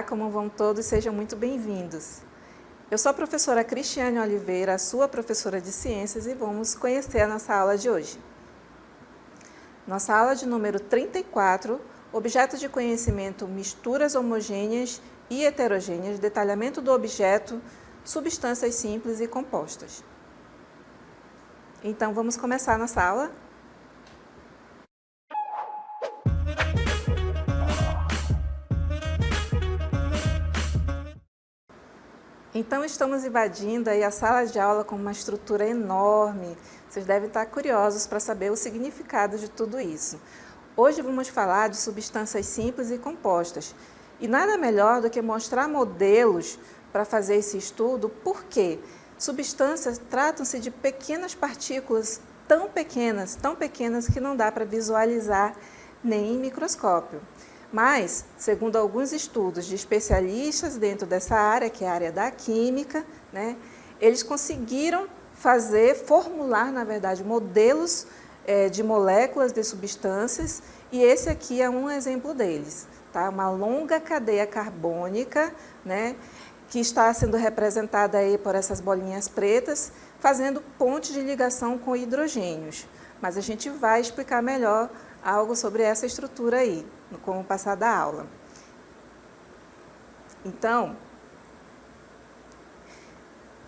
Olá, como vão todos? Sejam muito bem-vindos. Eu sou a professora Cristiane Oliveira, a sua professora de Ciências, e vamos conhecer a nossa aula de hoje. Nossa aula de número 34, objeto de conhecimento, misturas homogêneas e heterogêneas, detalhamento do objeto, substâncias simples e compostas. Então, vamos começar a nossa aula? Então, estamos invadindo aí a sala de aula com uma estrutura enorme. Vocês devem estar curiosos para saber o significado de tudo isso. Hoje vamos falar de substâncias simples e compostas. E nada melhor do que mostrar modelos para fazer esse estudo, porque substâncias tratam-se de pequenas partículas tão pequenas que não dá para visualizar nem em microscópio. Mas, segundo alguns estudos de especialistas dentro dessa área, que é a área da química, eles conseguiram formular, na verdade, modelos de moléculas de substâncias, e esse aqui é um exemplo deles. Tá? Uma longa cadeia carbônica, que está sendo representada aí por essas bolinhas pretas, fazendo pontes de ligação com hidrogênios. Mas a gente vai explicar melhor algo sobre essa estrutura aí, com o passar da aula. Então,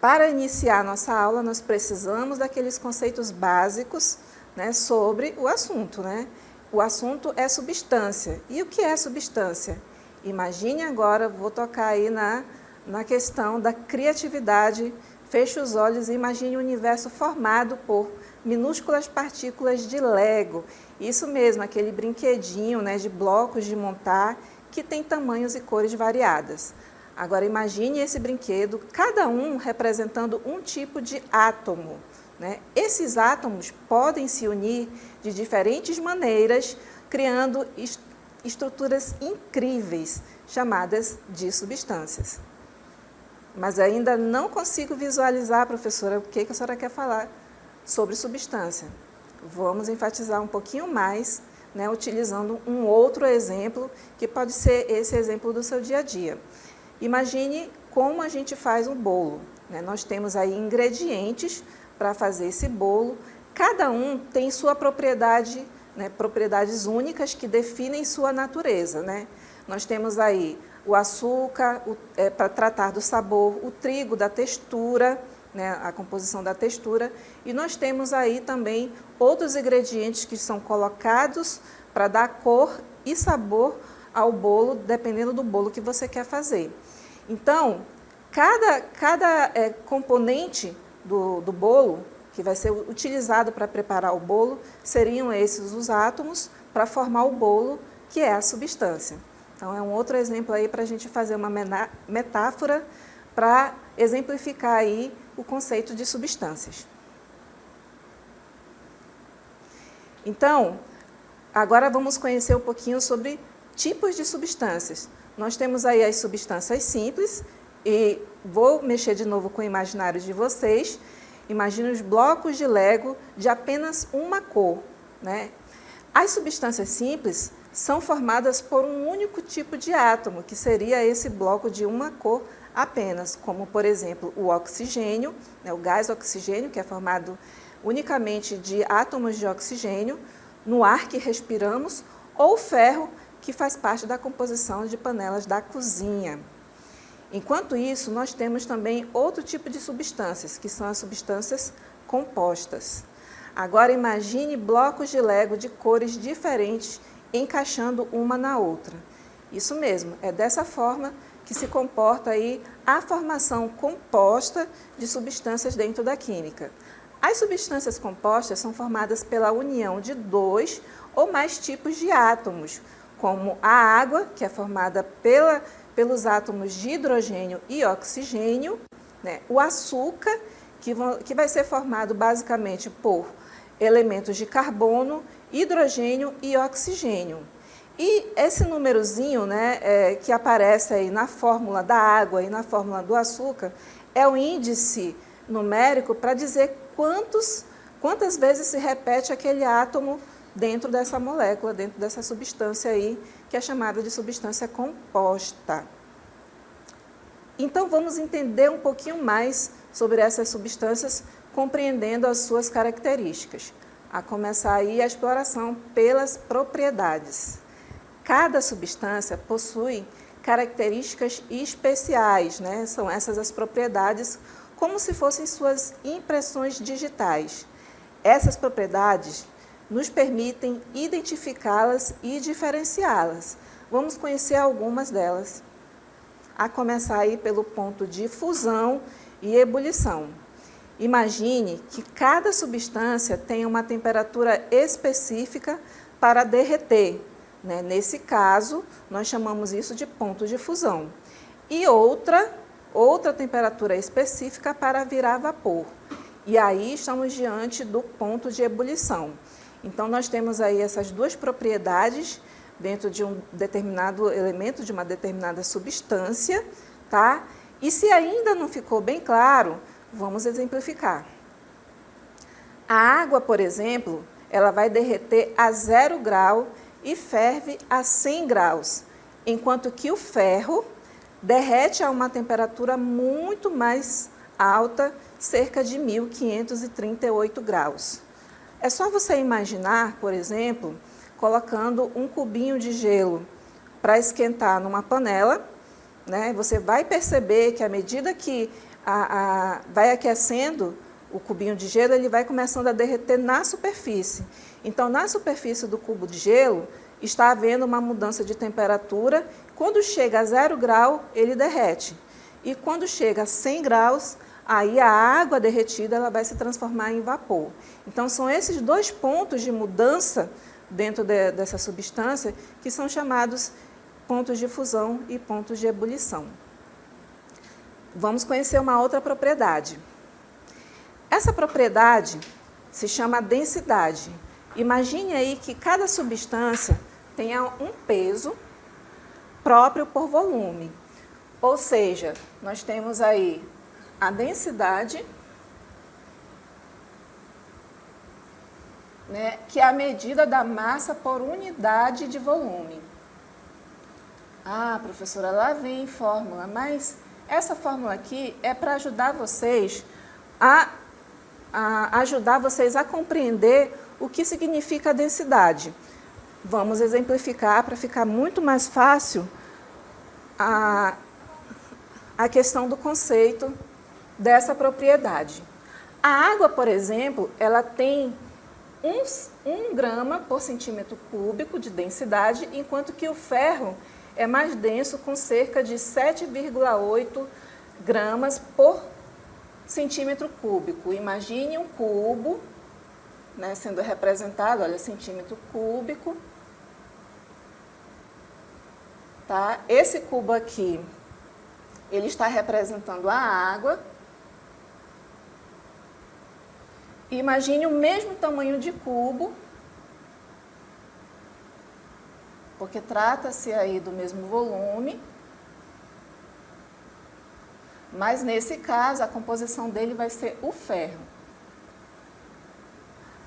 para iniciar nossa aula, nós precisamos daqueles conceitos básicos sobre o assunto. O assunto é substância. E o que é substância? Imagine agora, vou tocar aí na questão da criatividade. Feche os olhos e imagine um universo formado por minúsculas partículas de Lego. Isso mesmo, aquele brinquedinho de blocos de montar que tem tamanhos e cores variadas. Agora imagine esse brinquedo, cada um representando um tipo de átomo. Esses átomos podem se unir de diferentes maneiras, criando estruturas incríveis, chamadas de substâncias. Mas ainda não consigo visualizar, professora, o que a senhora quer falar sobre substância. Vamos enfatizar um pouquinho mais, utilizando um outro exemplo, que pode ser esse exemplo do seu dia a dia. Imagine como a gente faz um bolo. Nós temos aí ingredientes para fazer esse bolo, cada um tem sua propriedade, propriedades únicas que definem sua natureza. Nós temos aí o açúcar para tratar do sabor, o trigo da textura, a composição da textura, e nós temos aí também outros ingredientes que são colocados para dar cor e sabor ao bolo, dependendo do bolo que você quer fazer. Então, cada componente do bolo, que vai ser utilizado para preparar o bolo, seriam esses os átomos para formar o bolo, que é a substância. Então, é um outro exemplo aí para a gente fazer uma metáfora para exemplificar aí o conceito de substâncias. Então, agora vamos conhecer um pouquinho sobre tipos de substâncias. Nós temos aí as substâncias simples, e vou mexer de novo com o imaginário de vocês. Imagine os blocos de Lego de apenas uma cor. As substâncias simples são formadas por um único tipo de átomo, que seria esse bloco de uma cor apenas, como, por exemplo, o oxigênio, o gás oxigênio, que é formado unicamente de átomos de oxigênio, no ar que respiramos, ou o ferro, que faz parte da composição de panelas da cozinha. Enquanto isso, nós temos também outro tipo de substâncias, que são as substâncias compostas. Agora, imagine blocos de Lego de cores diferentes encaixando uma na outra. Isso mesmo, é dessa forma que se comporta aí a formação composta de substâncias dentro da química. As substâncias compostas são formadas pela união de dois ou mais tipos de átomos, como a água, que é formada pelos átomos de hidrogênio e oxigênio, o açúcar, que vai ser formado basicamente por elementos de carbono, hidrogênio e oxigênio. E esse númerozinho que aparece aí na fórmula da água e na fórmula do açúcar é o índice numérico para dizer quantas vezes se repete aquele átomo dentro dessa molécula, dentro dessa substância aí, que é chamada de substância composta. Então, vamos entender um pouquinho mais sobre essas substâncias, compreendendo as suas características. A começar aí a exploração pelas propriedades. Cada substância possui características especiais, né? São essas as propriedades, como se fossem suas impressões digitais. Essas propriedades nos permitem identificá-las e diferenciá-las. Vamos conhecer algumas delas. A começar aí pelo ponto de fusão e ebulição. Imagine que cada substância tem uma temperatura específica para derreter, né? Nesse caso, nós chamamos isso de ponto de fusão. E outra temperatura específica para virar vapor. E aí estamos diante do ponto de ebulição. Então, nós temos aí essas duas propriedades dentro de um determinado elemento, de uma determinada substância, tá? E se ainda não ficou bem claro, vamos exemplificar. A água, por exemplo, ela vai derreter a 0 grau e ferve a 100 graus, enquanto que o ferro derrete a uma temperatura muito mais alta, cerca de 1538 graus. É só você imaginar, por exemplo, colocando um cubinho de gelo para esquentar numa panela, né? Você vai perceber que à medida que vai aquecendo o cubinho de gelo, ele vai começando a derreter na superfície. Então, na superfície do cubo de gelo, está havendo uma mudança de temperatura. Quando chega a 0 grau, ele derrete. E quando chega a 100 graus, aí a água derretida ela vai se transformar em vapor. Então, são esses dois pontos de mudança dentro dessa substância que são chamados pontos de fusão e pontos de ebulição. Vamos conhecer uma outra propriedade. Essa propriedade se chama densidade. Imagine aí que cada substância tenha um peso próprio por volume. Ou seja, nós temos aí a densidade, né, que é a medida da massa por unidade de volume. Ah, professora, lá vem fórmula, mas essa fórmula aqui é para ajudar vocês a compreender o que significa a densidade. Vamos exemplificar para ficar muito mais fácil a questão do conceito dessa propriedade. A água, por exemplo, ela tem 1 grama por centímetro cúbico de densidade, enquanto que o ferro é mais denso, com cerca de 7,8 gramas por centímetro cúbico. Imagine um cubo, né, sendo representado, olha, centímetro cúbico. Tá? Esse cubo aqui, ele está representando a água. Imagine o mesmo tamanho de cubo, porque trata-se aí do mesmo volume, mas nesse caso a composição dele vai ser o ferro.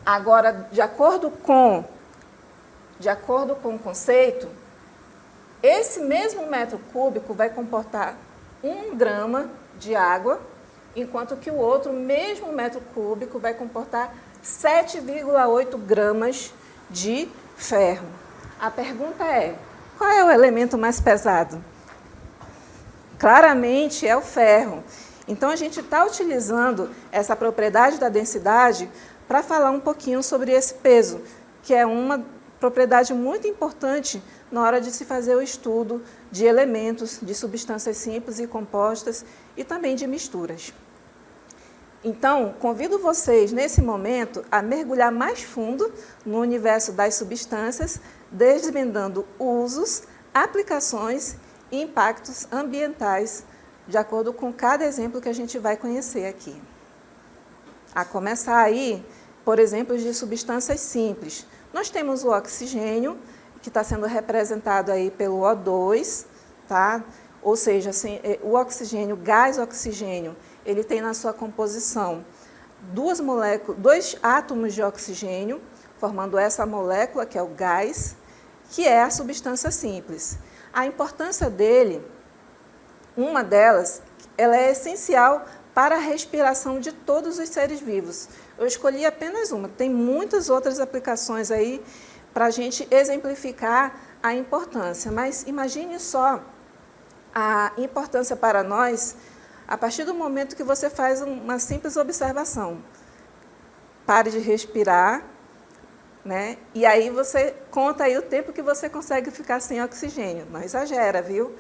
Agora, de acordo com o conceito, esse mesmo metro cúbico vai comportar 1 grama de água, enquanto que o outro mesmo metro cúbico vai comportar 7,8 gramas de ferro. A pergunta é, qual é o elemento mais pesado? Claramente é o ferro. Então, a gente está utilizando essa propriedade da densidade para falar um pouquinho sobre esse peso, que é uma propriedade muito importante na hora de se fazer o estudo de elementos, de substâncias simples e compostas e também de misturas. Então, convido vocês, nesse momento, a mergulhar mais fundo no universo das substâncias, desvendando usos, aplicações e impactos ambientais, de acordo com cada exemplo que a gente vai conhecer aqui. A começar aí, por exemplos de substâncias simples. Nós temos o oxigênio, que está sendo representado aí pelo O2, tá? Ou seja, assim, o oxigênio, gás oxigênio, ele tem na sua composição dois átomos de oxigênio, formando essa molécula, que é o gás, que é a substância simples. A importância dele, uma delas, ela é essencial para a respiração de todos os seres vivos. Eu escolhi apenas uma, tem muitas outras aplicações aí para a gente exemplificar a importância, mas imagine só a importância para nós a partir do momento que você faz uma simples observação. Pare de respirar, né? E aí você conta aí o tempo que você consegue ficar sem oxigênio. Não exagera, viu?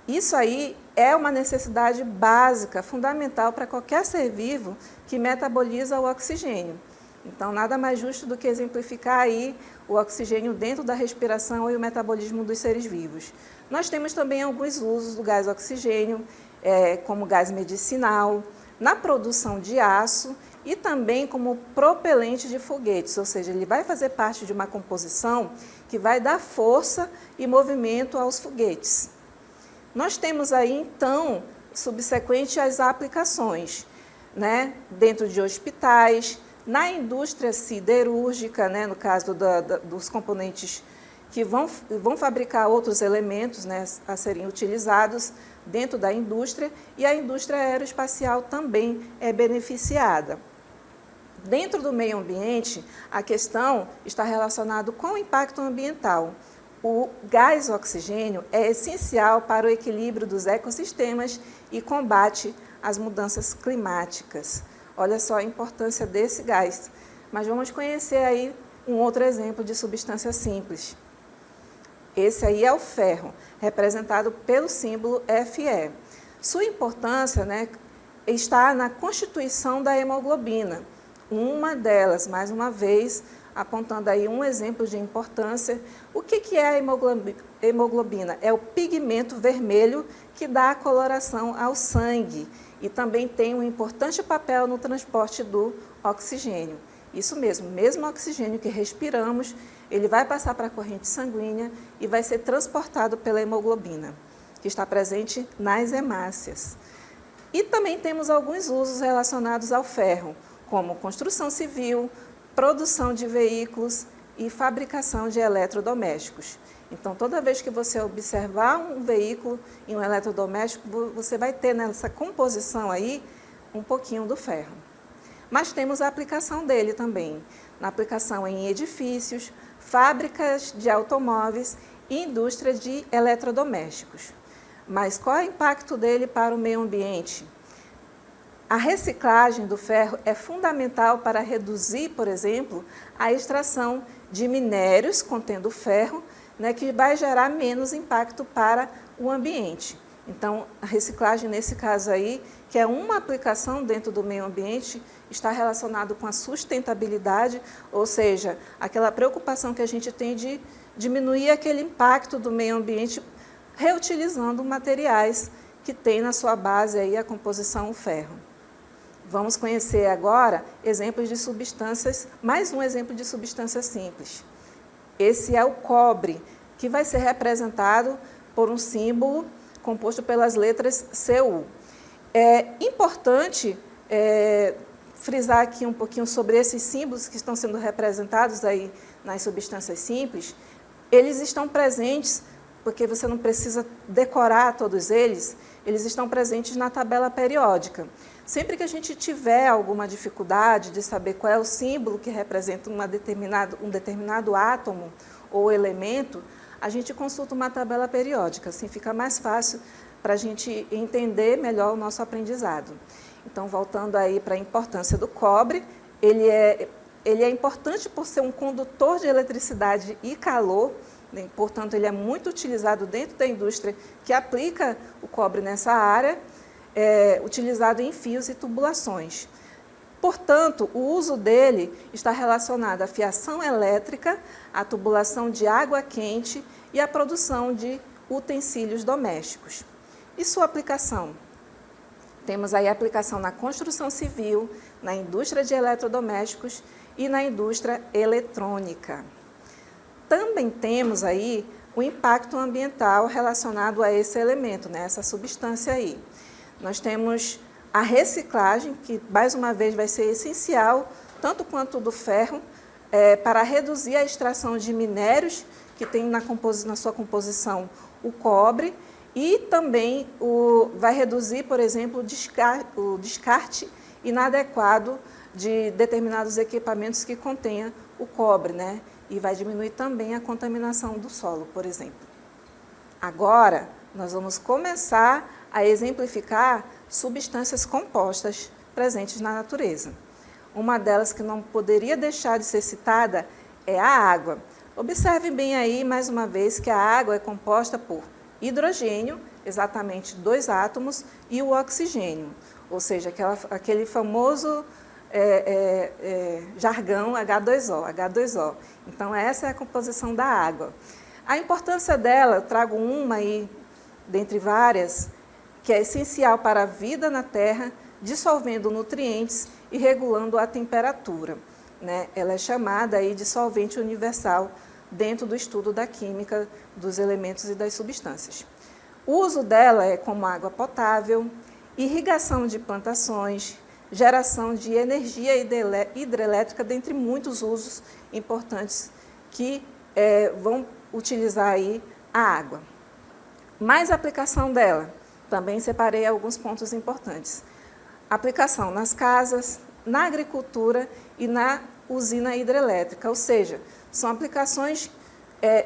Isso aí é uma necessidade básica, fundamental para qualquer ser vivo que metaboliza o oxigênio. Então, nada mais justo do que exemplificar aí o oxigênio dentro da respiração e o metabolismo dos seres vivos. Nós temos também alguns usos do gás oxigênio, como gás medicinal, na produção de aço e também como propelente de foguetes, ou seja, ele vai fazer parte de uma composição que vai dar força e movimento aos foguetes. Nós temos aí, então, subsequente às aplicações, né, dentro de hospitais, na indústria siderúrgica, né, no caso dos componentes que vão fabricar outros elementos, né, a serem utilizados dentro da indústria, e a indústria aeroespacial também é beneficiada. Dentro do meio ambiente, a questão está relacionada com o impacto ambiental. O gás oxigênio é essencial para o equilíbrio dos ecossistemas e combate às mudanças climáticas. Olha só a importância desse gás. Mas vamos conhecer aí um outro exemplo de substância simples. Esse aí é o ferro, representado pelo símbolo Fe. Sua importância, né, está na constituição da hemoglobina. Uma delas, mais uma vez, apontando aí um exemplo de importância. O que é a hemoglobina? É o pigmento vermelho que dá a coloração ao sangue e também tem um importante papel no transporte do oxigênio. Isso mesmo oxigênio que respiramos, ele vai passar para a corrente sanguínea e vai ser transportado pela hemoglobina, que está presente nas hemácias. E também temos alguns usos relacionados ao ferro, como construção civil, produção de veículos e fabricação de eletrodomésticos. Então, toda vez que você observar um veículo e um eletrodoméstico, você vai ter nessa composição aí um pouquinho do ferro. Mas temos a aplicação dele também, na aplicação em edifícios, fábricas de automóveis e indústria de eletrodomésticos. Mas qual é o impacto dele para o meio ambiente? A reciclagem do ferro é fundamental para reduzir, por exemplo, a extração de minérios contendo ferro, né, que vai gerar menos impacto para o ambiente. Então, a reciclagem, nesse caso aí, que é uma aplicação dentro do meio ambiente, está relacionado com a sustentabilidade, ou seja, aquela preocupação que a gente tem de diminuir aquele impacto do meio ambiente reutilizando materiais que tem na sua base aí a composição ferro. Vamos conhecer agora exemplos de substâncias, mais um exemplo de substância simples. Esse é o cobre, que vai ser representado por um símbolo composto pelas letras Cu. É importante frisar aqui um pouquinho sobre esses símbolos que estão sendo representados aí nas substâncias simples. Eles estão presentes, porque você não precisa decorar todos eles, eles estão presentes na tabela periódica. Sempre que a gente tiver alguma dificuldade de saber qual é o símbolo que representa um determinado átomo ou elemento, a gente consulta uma tabela periódica, assim fica mais fácil para a gente entender melhor o nosso aprendizado. Então, voltando aí para a importância do cobre, ele é importante por ser um condutor de eletricidade e calor, né? Portanto, ele é muito utilizado dentro da indústria que aplica o cobre nessa área, utilizado em fios e tubulações. Portanto, o uso dele está relacionado à fiação elétrica, à tubulação de água quente e à produção de utensílios domésticos. E sua aplicação? Temos aí a aplicação na construção civil, na indústria de eletrodomésticos e na indústria eletrônica. Também temos aí o impacto ambiental relacionado a esse elemento, né, essa substância aí. Nós temos a reciclagem, que mais uma vez vai ser essencial, tanto quanto do ferro, para reduzir a extração de minérios, que tem na sua composição o cobre, e também vai reduzir, por exemplo, o descarte inadequado de determinados equipamentos que contenham o cobre, né? E vai diminuir também a contaminação do solo, por exemplo. Agora, nós vamos começar a exemplificar substâncias compostas presentes na natureza. Uma delas que não poderia deixar de ser citada é a água. Observe bem aí, mais uma vez, que a água é composta por hidrogênio, exatamente 2 átomos, e o oxigênio, ou seja, aquele famoso jargão H2O. Então, essa é a composição da água. A importância dela, eu trago uma aí, dentre várias, que é essencial para a vida na Terra, dissolvendo nutrientes e regulando a temperatura, né? Ela é chamada aí de solvente universal dentro do estudo da química dos elementos e das substâncias. O uso dela é como água potável, irrigação de plantações, geração de energia hidrelétrica, dentre muitos usos importantes que vão utilizar aí a água. Mais aplicação dela, também separei alguns pontos importantes. Aplicação nas casas, na agricultura e na usina hidrelétrica, ou seja, são aplicações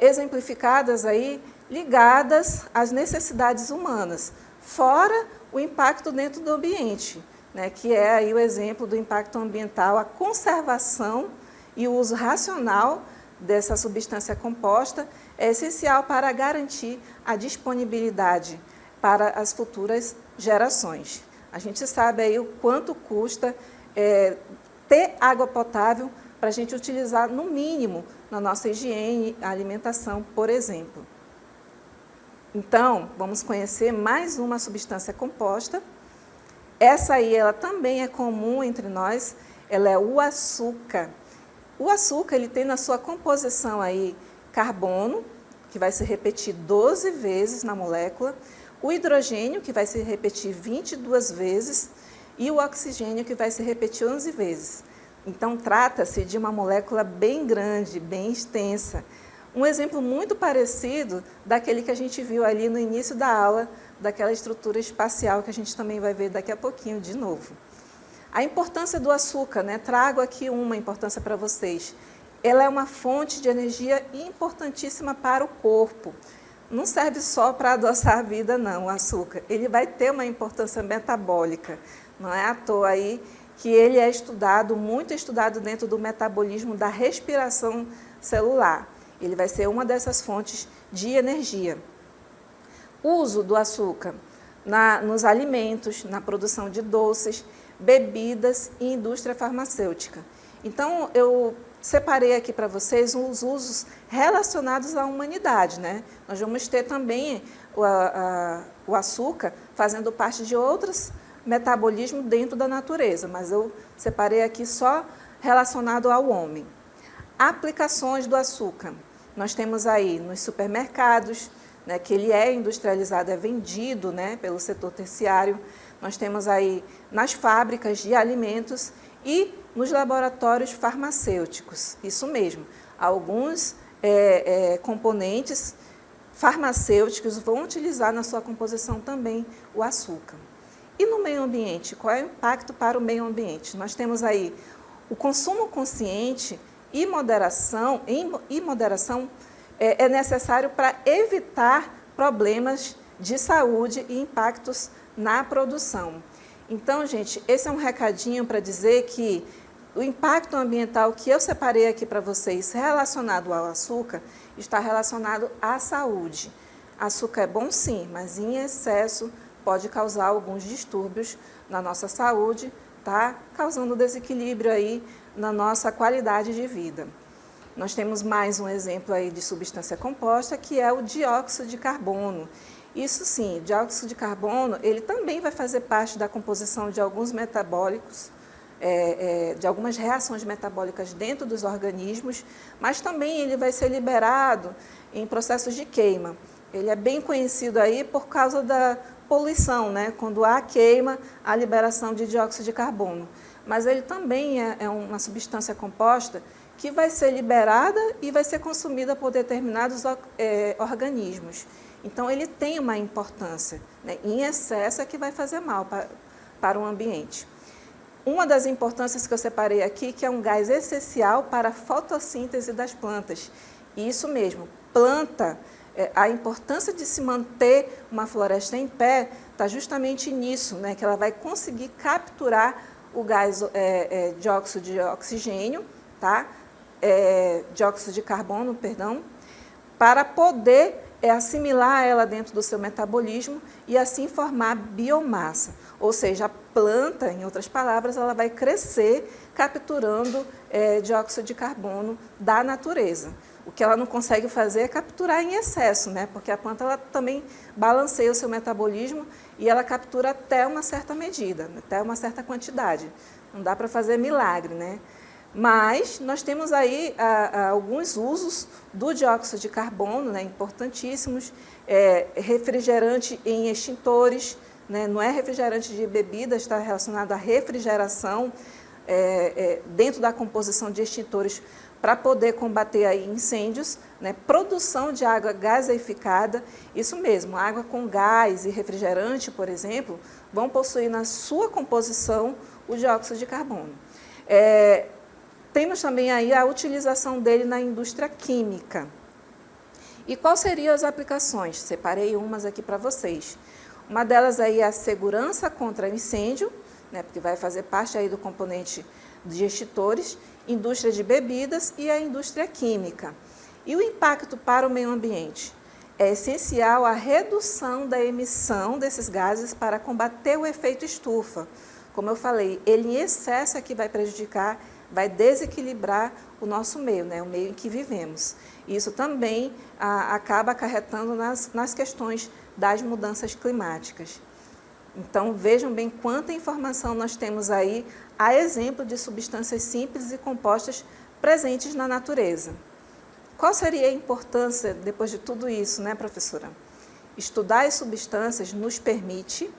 exemplificadas aí, ligadas às necessidades humanas, fora o impacto dentro do ambiente, né, que é aí o exemplo do impacto ambiental, a conservação e o uso racional dessa substância composta é essencial para garantir a disponibilidade para as futuras gerações. A gente sabe aí o quanto custa ter água potável para a gente utilizar no mínimo na nossa higiene, alimentação, por exemplo. Então, vamos conhecer mais uma substância composta. Essa aí, ela também é comum entre nós, ela é o açúcar. O açúcar, ele tem na sua composição aí carbono, que vai se repetir 12 vezes na molécula, o hidrogênio, que vai se repetir 22 vezes, e o oxigênio, que vai se repetir 11 vezes. Então, trata-se de uma molécula bem grande, bem extensa. Um exemplo muito parecido daquele que a gente viu ali no início da aula, daquela estrutura espacial que a gente também vai ver daqui a pouquinho de novo. A importância do açúcar, né? Trago aqui uma importância para vocês. Ela é uma fonte de energia importantíssima para o corpo. Não serve só para adoçar a vida, não, o açúcar. Ele vai ter uma importância metabólica. Não é à toa aí que ele é estudado, muito estudado dentro do metabolismo da respiração celular. Ele vai ser uma dessas fontes de energia. O uso do açúcar nos alimentos, na produção de doces, bebidas e indústria farmacêutica. Então, eu separei aqui para vocês os usos relacionados à humanidade, né? Nós vamos ter também o açúcar fazendo parte de outros metabolismos dentro da natureza, mas eu separei aqui só relacionado ao homem. Aplicações do açúcar. Nós temos aí nos supermercados, né, que ele é industrializado, é vendido, né, pelo setor terciário. Nós temos aí nas fábricas de alimentos e nos laboratórios farmacêuticos. Isso mesmo, alguns componentes farmacêuticos vão utilizar na sua composição também o açúcar. E no meio ambiente, qual é o impacto para o meio ambiente? Nós temos aí o consumo consciente e moderação é necessário para evitar problemas de saúde e impactos na produção. Então, gente, esse é um recadinho para dizer que o impacto ambiental que eu separei aqui para vocês relacionado ao açúcar está relacionado à saúde. Açúcar é bom sim, mas em excesso pode causar alguns distúrbios na nossa saúde, tá? Causando desequilíbrio aí na nossa qualidade de vida. Nós temos mais um exemplo aí de substância composta, que é o dióxido de carbono. Isso sim, o dióxido de carbono, ele também vai fazer parte da composição de alguns metabólicos, de algumas reações metabólicas dentro dos organismos, mas também ele vai ser liberado em processos de queima. Ele é bem conhecido aí por causa da poluição, né? Quando há queima, há liberação de dióxido de carbono. Mas ele também é uma substância composta que vai ser liberada e vai ser consumida por determinados organismos. Então, ele tem uma importância, né? Em excesso é que vai fazer mal para o ambiente. Uma das importâncias que eu separei aqui, que é um gás essencial para a fotossíntese das plantas. E isso mesmo, planta, a importância de se manter uma floresta em pé está justamente nisso, né? Que ela vai conseguir capturar o gás dióxido de oxigênio, tá? Dióxido de carbono, perdão, para poder assimilar ela dentro do seu metabolismo e assim formar biomassa. Ou seja, a planta, em outras palavras, ela vai crescer capturando dióxido de carbono da natureza. O que ela não consegue fazer é capturar em excesso, né? Porque a planta ela também balanceia o seu metabolismo e ela captura até uma certa medida, até uma certa quantidade. Não dá para fazer milagre, né? Mas nós temos aí alguns usos do dióxido de carbono, né, importantíssimos, refrigerante em extintores, né, não é refrigerante de bebida, está relacionado à refrigeração dentro da composição de extintores para poder combater aí incêndios, né, produção de água gaseificada, isso mesmo, água com gás e refrigerante, por exemplo, vão possuir na sua composição o dióxido de carbono. Temos também aí a utilização dele na indústria química. E quais seriam as aplicações? Separei umas aqui para vocês. Uma delas aí é a segurança contra incêndio, né, porque vai fazer parte aí do componente de extintores, indústria de bebidas e a indústria química. E o impacto para o meio ambiente? É essencial a redução da emissão desses gases para combater o efeito estufa. Como eu falei, ele em excesso é que vai prejudicar, vai desequilibrar o nosso meio, né, o meio em que vivemos. Isso também acaba acarretando nas questões das mudanças climáticas. Então, vejam bem quanta informação nós temos aí, a exemplo de substâncias simples e compostas presentes na natureza. Qual seria a importância, depois de tudo isso, né, professora? Estudar as substâncias nos permite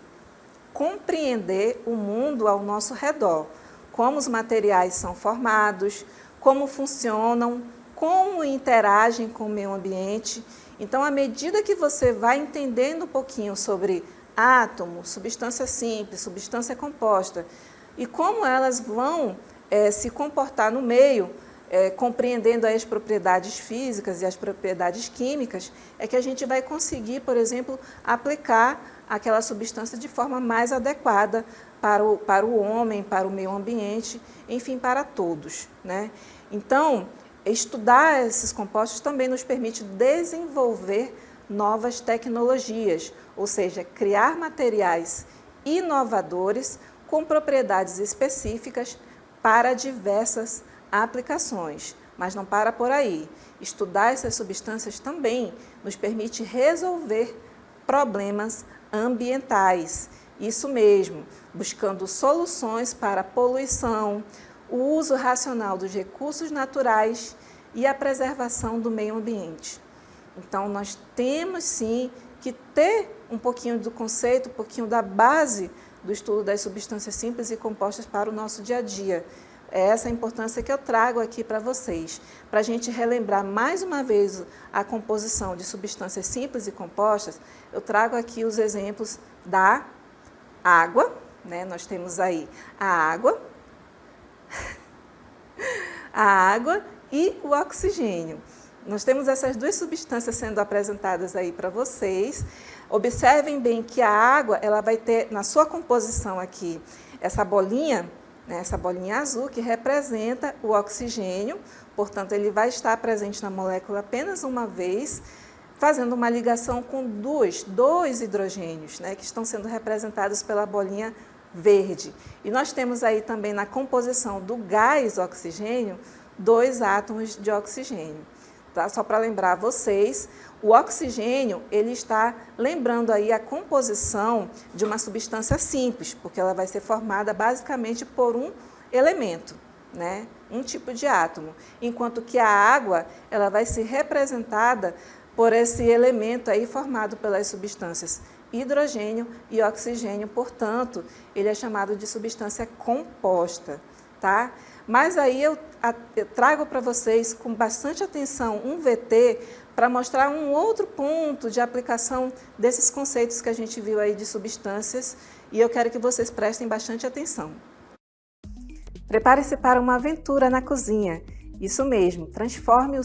compreender o mundo ao nosso redor, como os materiais são formados, como funcionam, como interagem com o meio ambiente. Então, à medida que você vai entendendo um pouquinho sobre átomo, substância simples, substância composta, e como elas vão se comportar no meio, compreendendo as propriedades físicas e as propriedades químicas, é que a gente vai conseguir, por exemplo, aplicar aquela substância de forma mais adequada para o homem, para o meio ambiente, enfim, para todos, né? Então, estudar esses compostos também nos permite desenvolver novas tecnologias, ou seja, criar materiais inovadores com propriedades específicas para diversas aplicações. Mas não para por aí. Estudar essas substâncias também nos permite resolver problemas ambientais. Isso mesmo, buscando soluções para a poluição, o uso racional dos recursos naturais e a preservação do meio ambiente. Então, nós temos sim que ter um pouquinho do conceito, um pouquinho da base do estudo das substâncias simples e compostas para o nosso dia a dia. É essa a importância que eu trago aqui para vocês, para a gente relembrar mais uma vez a composição de substâncias simples e compostas. Eu trago aqui os exemplos da água, né? Nós temos aí a água e o oxigênio. Nós temos essas duas substâncias sendo apresentadas aí para vocês. Observem bem que a água, ela vai ter na sua composição aqui essa bolinha, né, essa bolinha azul que representa o oxigênio, portanto ele vai estar presente na molécula apenas uma vez, fazendo uma ligação com dois hidrogênios, né, que estão sendo representados pela bolinha verde. E nós temos aí também na composição do gás oxigênio, 2 átomos de oxigênio. Tá? Só para lembrar vocês, o oxigênio ele está lembrando aí a composição de uma substância simples, porque ela vai ser formada basicamente por um elemento, né? Um tipo de átomo, enquanto que a água ela vai ser representada por esse elemento aí formado pelas substâncias hidrogênio e oxigênio, portanto, ele é chamado de substância composta, tá? Mas aí eu trago para vocês com bastante atenção um VT para mostrar um outro ponto de aplicação desses conceitos que a gente viu aí de substâncias, e eu quero que vocês prestem bastante atenção. Prepare-se para uma aventura na cozinha. Isso mesmo, transforme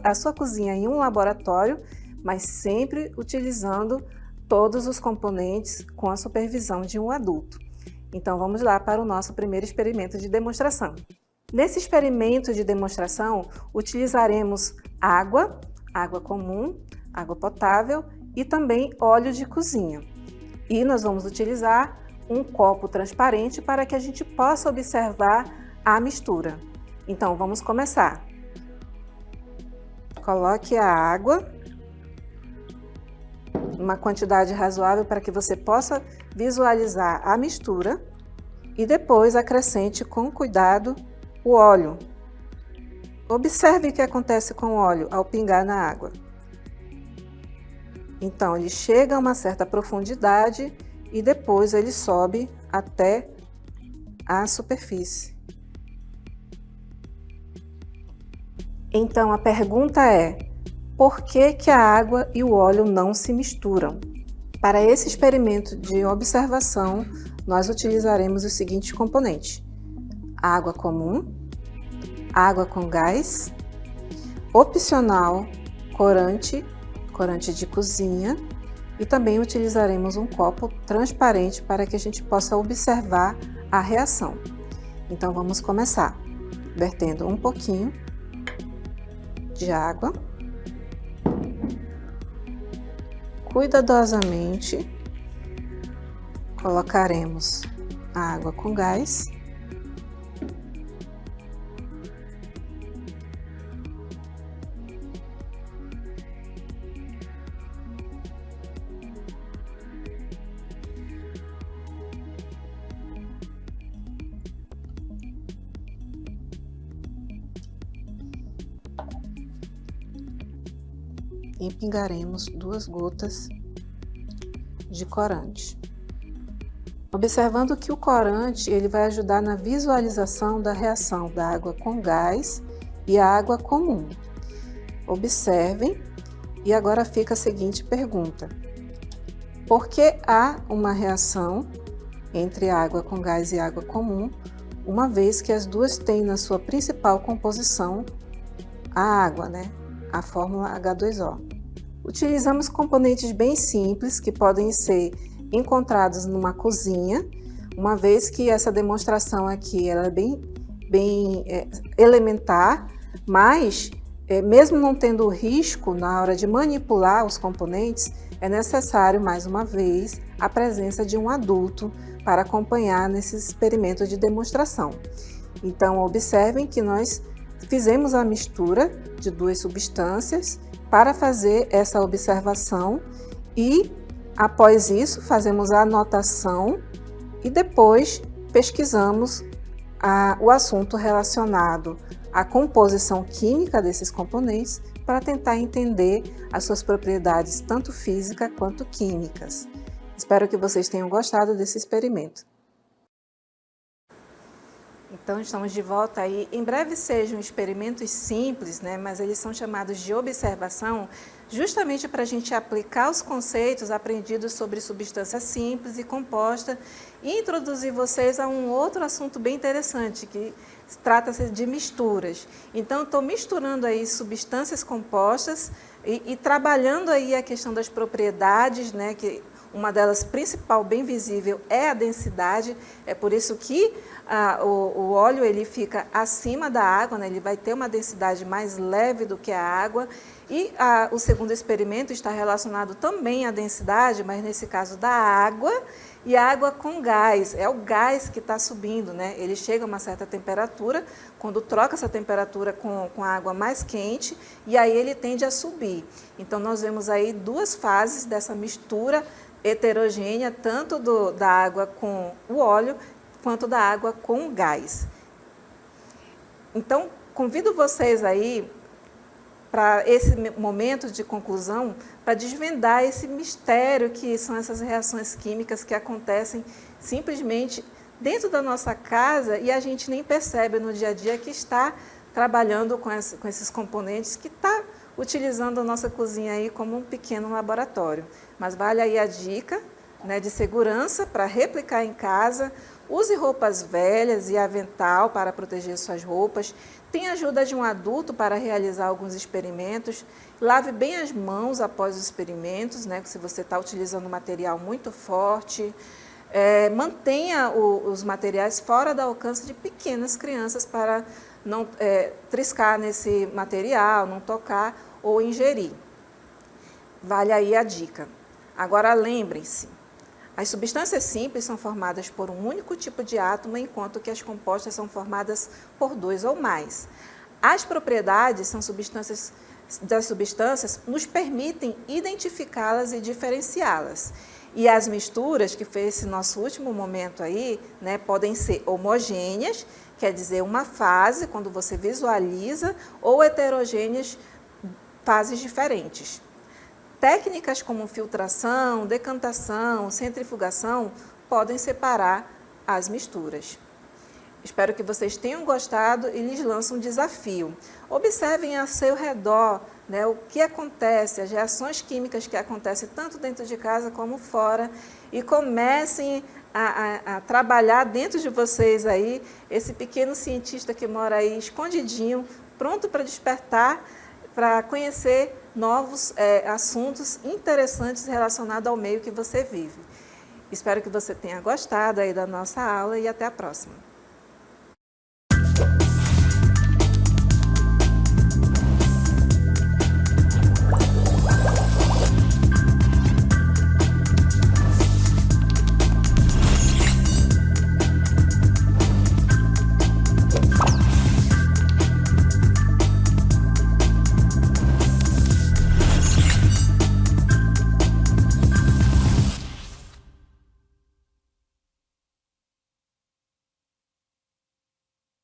a sua cozinha em um laboratório, mas sempre utilizando todos os componentes com a supervisão de um adulto. Então vamos lá para o nosso primeiro experimento de demonstração. Nesse experimento de demonstração, utilizaremos água comum, água potável e também óleo de cozinha. E nós vamos utilizar um copo transparente para que a gente possa observar a mistura. Então vamos começar. Coloque a água, uma quantidade razoável para que você possa visualizar a mistura e depois acrescente com cuidado o óleo. Observe o que acontece com o óleo ao pingar na água. Então ele chega a uma certa profundidade e depois ele sobe até a superfície. Então a pergunta é: por que a água e o óleo não se misturam? Para esse experimento de observação, nós utilizaremos os seguintes componentes: água comum, água com gás, opcional, corante de cozinha, e também utilizaremos um copo transparente para que a gente possa observar a reação. Então vamos começar vertendo um pouquinho de água, cuidadosamente colocaremos a água com gás. E pingaremos 2 gotas de corante. Observando que o corante ele vai ajudar na visualização da reação da água com gás e a água comum. Observem, e agora fica a seguinte pergunta: por que há uma reação entre água com gás e água comum, uma vez que as duas têm na sua principal composição a água, a fórmula H2O. Utilizamos componentes bem simples que podem ser encontrados numa cozinha, uma vez que essa demonstração aqui ela é bem elementar, mas mesmo não tendo risco na hora de manipular os componentes, é necessário mais uma vez a presença de um adulto para acompanhar nesse experimento de demonstração. Então observem que nós fizemos a mistura de 2 substâncias para fazer essa observação e, após isso, fazemos a anotação e depois pesquisamos o assunto relacionado à composição química desses componentes para tentar entender as suas propriedades tanto físicas quanto químicas. Espero que vocês tenham gostado desse experimento. Então, estamos de volta aí. Em breve sejam experimentos simples, mas eles são chamados de observação, justamente para a gente aplicar os conceitos aprendidos sobre substância simples e composta e introduzir vocês a um outro assunto bem interessante, que trata-se de misturas. Então, estou misturando aí substâncias compostas e trabalhando aí a questão das propriedades, que uma delas principal, bem visível, é a densidade. É por isso que o óleo ele fica acima da água, ele vai ter uma densidade mais leve do que a água. E o segundo experimento está relacionado também à densidade, mas nesse caso da água, e a água com gás. É o gás que está subindo, ele chega a uma certa temperatura, quando troca essa temperatura com a água mais quente, e aí ele tende a subir. Então nós vemos aí 2 fases dessa mistura heterogênea, tanto da água com o óleo, quanto da água com o gás. Então, convido vocês aí, para esse momento de conclusão, para desvendar esse mistério que são essas reações químicas que acontecem simplesmente dentro da nossa casa e a gente nem percebe no dia a dia que está trabalhando com esses componentes, que está utilizando a nossa cozinha aí como um pequeno laboratório. Mas vale aí a dica, né, de segurança para replicar em casa. Use roupas velhas e avental para proteger suas roupas. Tenha ajuda de um adulto para realizar alguns experimentos. Lave bem as mãos após os experimentos, né, se você está utilizando material muito forte. Mantenha os materiais fora do alcance de pequenas crianças para não triscar nesse material, não tocar ou ingerir. Vale aí a dica. Agora lembrem-se, as substâncias simples são formadas por um único tipo de átomo, enquanto que as compostas são formadas por 2 ou mais. As propriedades das substâncias nos permitem identificá-las e diferenciá-las. E as misturas, que foi esse nosso último momento aí, né, podem ser homogêneas, quer dizer, uma fase, quando você visualiza, ou heterogêneas, fases diferentes. Técnicas como filtração, decantação, centrifugação podem separar as misturas. Espero que vocês tenham gostado e lhes lanço um desafio. Observem ao seu redor, né, o que acontece, as reações químicas que acontecem tanto dentro de casa como fora, e comecem a trabalhar dentro de vocês aí esse pequeno cientista que mora aí escondidinho, pronto para despertar, para conhecer novos assuntos interessantes relacionados ao meio que você vive. Espero que você tenha gostado aí da nossa aula e até a próxima.